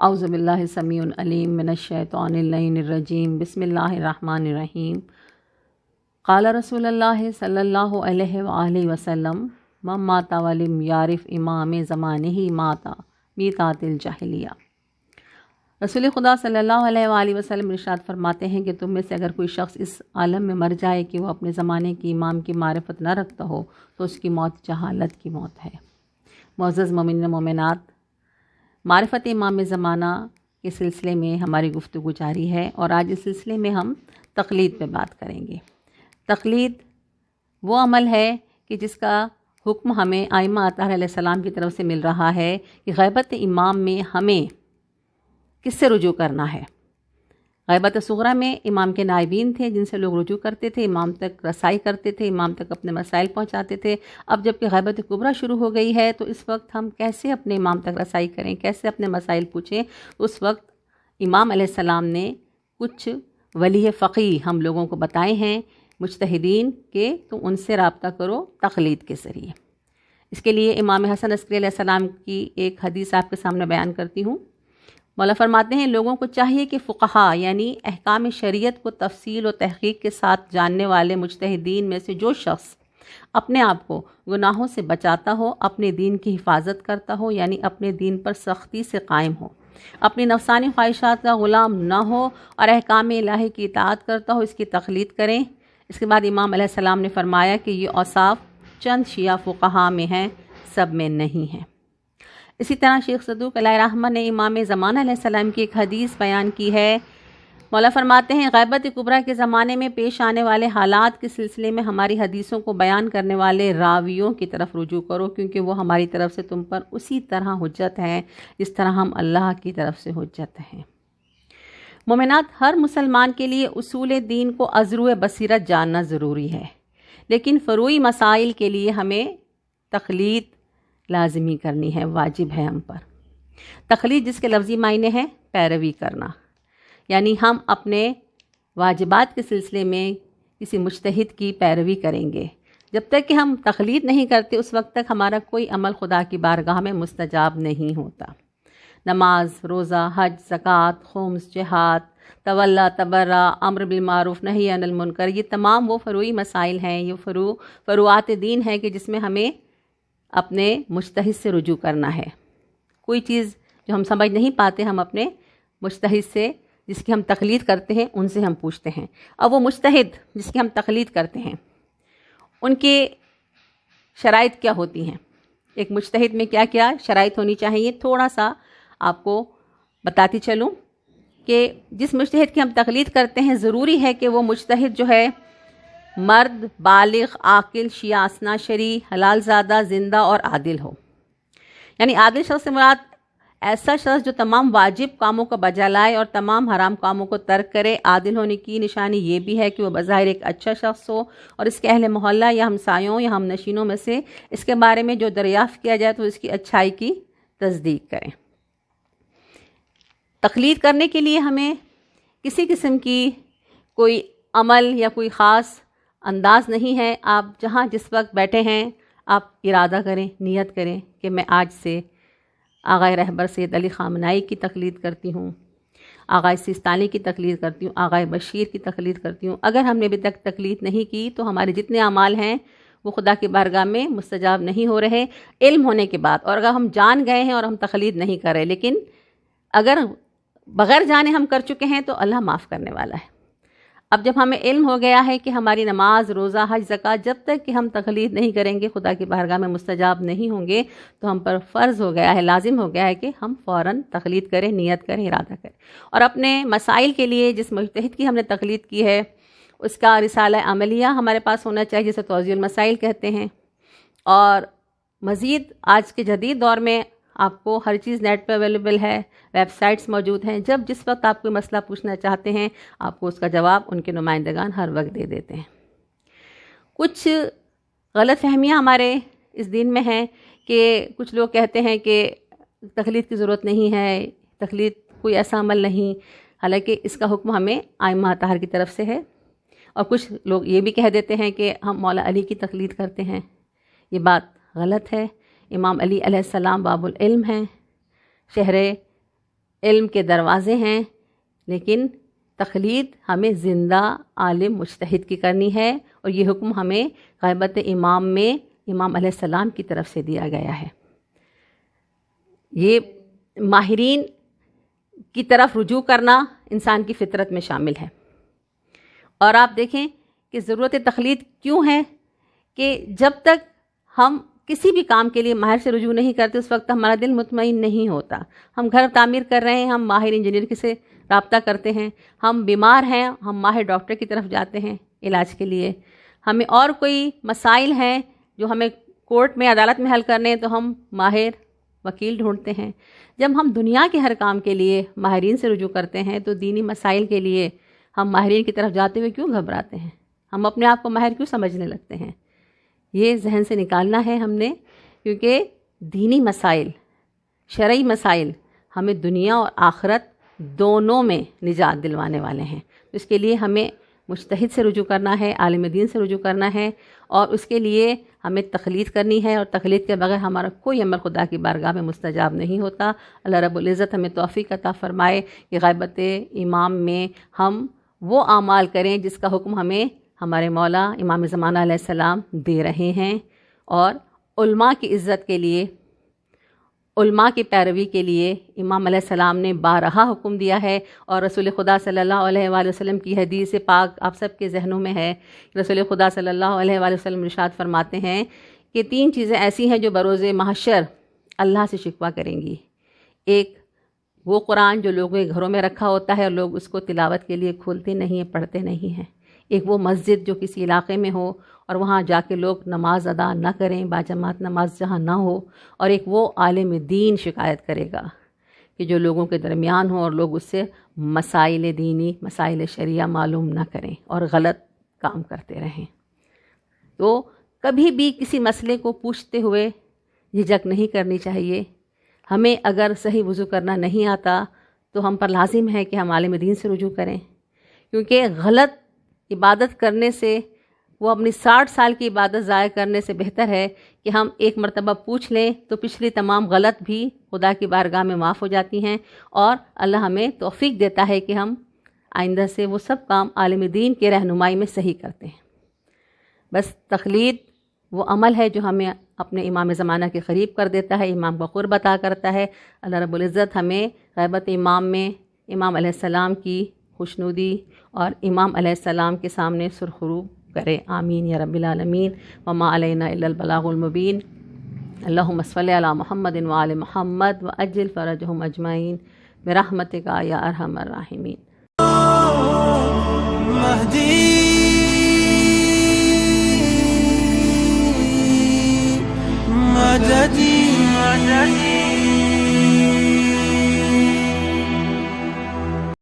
اعوذ باللہ السمیع العلیم من الشیطان اللعین الرجیم بسم اللہ الرحمن الرحیم قال رسول اللہ صلی اللہ علیہ وآلہ وسلم من مات ولم یعرف امام زمانہ مات میتات الجاہلیہ۔ رسول خدا صلی اللہ علیہ وآلہ وسلم ارشاد فرماتے ہیں کہ تم میں سے اگر کوئی شخص اس عالم میں مر جائے کہ وہ اپنے زمانے کی امام کی معرفت نہ رکھتا ہو تو اس کی موت جہالت کی موت ہے۔ معزز مومنین و مومنات، معرفت امام زمانہ کے سلسلے میں ہماری گفتگو جاری ہے اور آج اس سلسلے میں ہم تقلید پہ بات کریں گے۔ تقلید وہ عمل ہے کہ جس کا حکم ہمیں ائمہ اطہار علیہ السلام کی طرف سے مل رہا ہے کہ غیبت امام میں ہمیں کس سے رجوع کرنا ہے۔ غیبت صغریٰ میں امام کے نائبین تھے جن سے لوگ رجوع کرتے تھے، امام تک رسائی کرتے تھے، امام تک اپنے مسائل پہنچاتے تھے۔ اب جب کہ غیبت کبریٰ شروع ہو گئی ہے تو اس وقت ہم کیسے اپنے امام تک رسائی کریں، کیسے اپنے مسائل پوچھیں؟ اس وقت امام علیہ السلام نے کچھ ولی فقیہ ہم لوگوں کو بتائے ہیں مجتہدین کہ تم ان سے رابطہ کرو تقلید کے ذریعے۔ اس کے لیے امام حسن عسکری علیہ السلام کی ایک حدیث آپ کے سامنے بیان کرتی ہوں۔ مولا فرماتے ہیں لوگوں کو چاہیے کہ فقہا یعنی احکام شریعت کو تفصیل و تحقیق کے ساتھ جاننے والے مجتہدین میں سے جو شخص اپنے آپ کو گناہوں سے بچاتا ہو، اپنے دین کی حفاظت کرتا ہو یعنی اپنے دین پر سختی سے قائم ہو، اپنی نفسانی خواہشات کا غلام نہ ہو اور احکام الہی کی اطاعت کرتا ہو، اس کی تقلید کریں۔ اس کے بعد امام علیہ السلام نے فرمایا کہ یہ اوصاف چند شیعہ فقہا میں ہیں، سب میں نہیں ہیں۔ اسی طرح شیخ صدوق علیہ رحمہ نے امام زمانہ علیہ السلام کی ایک حدیث بیان کی ہے۔ مولا فرماتے ہیں غیبت کبریٰ کے زمانے میں پیش آنے والے حالات کے سلسلے میں ہماری حدیثوں کو بیان کرنے والے راویوں کی طرف رجوع کرو، کیونکہ وہ ہماری طرف سے تم پر اسی طرح حجت ہیں جس طرح ہم اللہ کی طرف سے حجت ہیں۔ مومنات، ہر مسلمان کے لیے اصول دین کو ازرو بصیرت جاننا ضروری ہے، لیکن فروعی مسائل کے لیے ہمیں تقلید لازمی کرنی ہے، واجب ہے ہم پر۔ تقلید جس کے لفظی معنی ہے پیروی کرنا، یعنی ہم اپنے واجبات کے سلسلے میں کسی مجتہد کی پیروی کریں گے۔ جب تک کہ ہم تقلید نہیں کرتے اس وقت تک ہمارا کوئی عمل خدا کی بارگاہ میں مستجاب نہیں ہوتا۔ نماز، روزہ، حج، زکوٰۃ، خمس، جہاد، تولا، تبرع، امر بالمعروف، نہی عن المنکر، یہ تمام وہ فروعی مسائل ہیں، یہ فروعات دین ہے کہ جس میں ہمیں اپنے مجتہد سے رجوع کرنا ہے۔ کوئی چیز جو ہم سمجھ نہیں پاتے ہم اپنے مجتہد سے جس کی ہم تقلید کرتے ہیں ان سے ہم پوچھتے ہیں۔ اب وہ مجتہد جس کی ہم تقلید کرتے ہیں ان کے شرائط کیا ہوتی ہیں؟ ایک مجتہد میں کیا کیا شرائط ہونی چاہیے، تھوڑا سا آپ کو بتاتی چلوں کہ جس مجتہد کی ہم تقلید کرتے ہیں ضروری ہے کہ وہ مجتہد جو ہے مرد، بالغ، عاقل، شیعہ اثنا شری، حلال زادہ، زندہ اور عادل ہو۔ یعنی عادل شخص سے مراد ایسا شخص جو تمام واجب کاموں کو بجا لائے اور تمام حرام کاموں کو ترک کرے۔ عادل ہونے کی نشانی یہ بھی ہے کہ وہ بظاہر ایک اچھا شخص ہو اور اس کے اہل محلہ یا ہمسایوں یا ہم نشینوں میں سے اس کے بارے میں جو دریافت کیا جائے تو اس کی اچھائی کی تصدیق کریں۔ تقلید کرنے کے لیے ہمیں کسی قسم کی کوئی عمل یا کوئی خاص انداز نہیں ہے۔ آپ جہاں جس وقت بیٹھے ہیں آپ ارادہ کریں، نیت کریں کہ میں آج سے آغا رہبر سید علی خامنائی کی تقلید کرتی ہوں، آغا سیستانی کی تقلید کرتی ہوں، آغا بشیر کی تقلید کرتی ہوں۔ اگر ہم نے ابھی تک تقلید نہیں کی تو ہمارے جتنے اعمال ہیں وہ خدا کی بارگاہ میں مستجاب نہیں ہو رہے۔ علم ہونے کے بعد، اور اگر ہم جان گئے ہیں اور ہم تقلید نہیں کر رہے، لیکن اگر بغیر جانے ہم کر چکے ہیں تو اللہ معاف کرنے والا ہے۔ اب جب ہمیں علم ہو گیا ہے کہ ہماری نماز، روزہ، حج، زکوٰۃ جب تک کہ ہم تقلید نہیں کریں گے خدا کی بارگاہ میں مستجاب نہیں ہوں گے، تو ہم پر فرض ہو گیا ہے، لازم ہو گیا ہے کہ ہم فوراً تقلید کریں، نیت کریں، ارادہ کریں۔ اور اپنے مسائل کے لیے جس مجتہد کی ہم نے تقلید کی ہے اس کا رسالہ عملیہ ہمارے پاس ہونا چاہیے، جسے توضیح المسائل کہتے ہیں۔ اور مزید آج کے جدید دور میں آپ کو ہر چیز نیٹ پہ اویلیبل ہے، ویب سائٹس موجود ہیں، جب جس وقت آپ کوئی مسئلہ پوچھنا چاہتے ہیں آپ کو اس کا جواب ان کے نمائندگان ہر وقت دے دیتے ہیں۔ کچھ غلط فہمیاں ہمارے اس دین میں ہیں کہ کچھ لوگ کہتے ہیں کہ تقلید کی ضرورت نہیں ہے، تقلید کوئی ایسا عمل نہیں، حالانکہ اس کا حکم ہمیں ائمہ اطہار کی طرف سے ہے۔ اور کچھ لوگ یہ بھی کہہ دیتے ہیں کہ ہم مولا علی کی تقلید کرتے ہیں، یہ بات غلط ہے۔ امام علی علیہ السلام باب العلم ہیں، شہر علم کے دروازے ہیں، لیکن تقلید ہمیں زندہ عالم مجتہد کی کرنی ہے، اور یہ حکم ہمیں غیبت امام میں امام علیہ السلام کی طرف سے دیا گیا ہے۔ یہ ماہرین کی طرف رجوع کرنا انسان کی فطرت میں شامل ہے۔ اور آپ دیکھیں کہ ضرورت تقلید کیوں ہے کہ جب تک ہم کسی بھی کام کے لیے ماہر سے رجوع نہیں کرتے اس وقت ہمارا دل مطمئن نہیں ہوتا۔ ہم گھر تعمیر کر رہے ہیں، ہم ماہر انجینئر کی سے رابطہ کرتے ہیں، ہم بیمار ہیں، ہم ماہر ڈاکٹر کی طرف جاتے ہیں علاج کے لیے، ہمیں اور کوئی مسائل ہیں جو ہمیں کورٹ میں عدالت میں حل کرنے ہیں تو ہم ماہر وکیل ڈھونڈتے ہیں۔ جب ہم دنیا کے ہر کام کے لیے ماہرین سے رجوع کرتے ہیں تو دینی مسائل کے لیے ہم ماہرین کی طرف جاتے ہوئے کیوں گھبراتے ہیں؟ ہم اپنے آپ کو ماہر کیوں سمجھنے لگتے ہیں؟ یہ ذہن سے نکالنا ہے ہم نے، کیونکہ دینی مسائل، شرعی مسائل ہمیں دنیا اور آخرت دونوں میں نجات دلوانے والے ہیں۔ اس کے لیے ہمیں مجتہد سے رجوع کرنا ہے، عالم دین سے رجوع کرنا ہے، اور اس کے لیے ہمیں تقلید کرنی ہے، اور تقلید کے بغیر ہمارا کوئی عمل خدا کی بارگاہ میں مستجاب نہیں ہوتا۔ اللہ رب العزت ہمیں توفیق عطا فرمائے کہ غیبت امام میں ہم وہ اعمال کریں جس کا حکم ہمیں ہمارے مولا امام زمانہ علیہ السلام دے رہے ہیں، اور علماء کی عزت کے لیے، علماء کی پیروی کے لیے امام علیہ السلام نے بارہا حکم دیا ہے، اور رسول خدا صلی اللہ علیہ وآلہ وسلم کی حدیث پاک آپ سب کے ذہنوں میں ہے۔ رسول خدا صلی اللہ علیہ وآلہ وسلم ارشاد فرماتے ہیں کہ 3 چیزیں ایسی ہیں جو بروز محشر اللہ سے شکوہ کریں گی۔ ایک وہ قرآن جو لوگوں کے گھروں میں رکھا ہوتا ہے اور لوگ اس کو تلاوت کے لیے کھولتے نہیں ہیں، پڑھتے نہیں ہیں۔ ایک وہ مسجد جو کسی علاقے میں ہو اور وہاں جا کے لوگ نماز ادا نہ کریں، باجماعت نماز جہاں نہ ہو۔ اور ایک وہ عالم دین شکایت کرے گا کہ جو لوگوں کے درمیان ہو اور لوگ اس سے مسائل دینی، مسائل شریعہ معلوم نہ کریں اور غلط کام کرتے رہیں۔ تو کبھی بھی کسی مسئلے کو پوچھتے ہوئے جھجک نہیں کرنی چاہیے۔ ہمیں اگر صحیح وضو کرنا نہیں آتا تو ہم پر لازم ہے کہ ہم عالم دین سے رجوع کریں، کیونکہ غلط عبادت کرنے سے، وہ اپنی 60 سال کی عبادت ضائع کرنے سے بہتر ہے کہ ہم ایک مرتبہ پوچھ لیں تو پچھلی تمام غلط بھی خدا کی بارگاہ میں معاف ہو جاتی ہیں، اور اللہ ہمیں توفیق دیتا ہے کہ ہم آئندہ سے وہ سب کام عالم دین کے رہنمائی میں صحیح کرتے ہیں۔ بس تقلید وہ عمل ہے جو ہمیں اپنے امام زمانہ کے قریب کر دیتا ہے، امام کا قرب عطا کرتا ہے۔ اللہ رب العزت ہمیں غیبت امام میں امام علیہ السلام کی خوشنودی اور امام علیہ السلام کے سامنے سرخرو کرے، آمین یا رب العالمین۔ وما علینا الا البلاغ المبین۔ اللہم صلی علی محمد وآل محمد وعجل فرجہم اجمعین برحمتک یا ارحم الراحمین۔